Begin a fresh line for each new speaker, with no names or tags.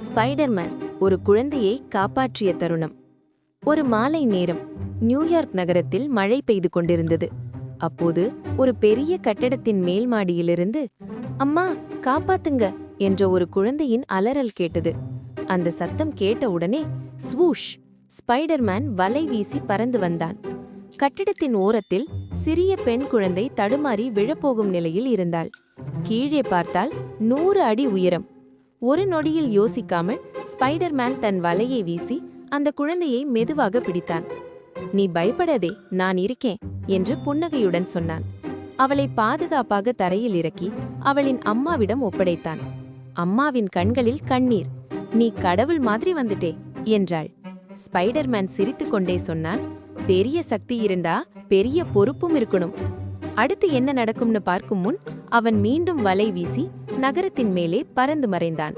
Spiderman ஒரு குழந்தையை காப்பாற்றிய தருணம். ஒரு மாலை நேரம் நியூயார்க் நகரத்தில் மழை பெய்து கொண்டிருந்தது. அப்போது ஒரு பெரிய கட்டடத்தின் மேல் மாடியிலிருந்து அம்மா காப்பாத்துங்க என்ற ஒரு குழந்தையின் அலறல் கேட்டது. அந்த சத்தம் கேட்டவுடனே ஸ்வூஷ், ஸ்பைடர்மேன் வலை வீசி பறந்து வந்தான். கட்டிடத்தின் ஓரத்தில் சிறிய பெண் குழந்தை தடுமாறி விழப்போகும் நிலையில் இருந்தாள். கீழே பார்த்தால் 100 அடி உயரம். ஒரு நொடியில் யோசிக்காமல் ஸ்பைடர்மேன் தன் வலையை வீசி அந்த குழந்தையை மெதுவாக பிடித்தான். நீ பயப்படாதே, நான் இருக்கேன் என்று புன்னகையுடன் சொன்னான். அவளை பாதுகாப்பாக தரையில் இறக்கி அவளின் அம்மாவிடம் ஒப்படைத்தான். அம்மாவின் கண்களில் கண்ணீர். நீ கடவுள் மாதிரி வந்துட்டே என்றாள். ஸ்பைடர்மேன் சிரித்துக்கொண்டே சொன்னான், பெரிய சக்தி இருந்தா பெரிய பொறுப்பும் இருக்கணும். அடுத்து என்ன நடக்கும்னு பார்க்கும் முன் அவன் மீண்டும் வலை வீசி நகரத்தின் மேலே பறந்து மறைந்தான்.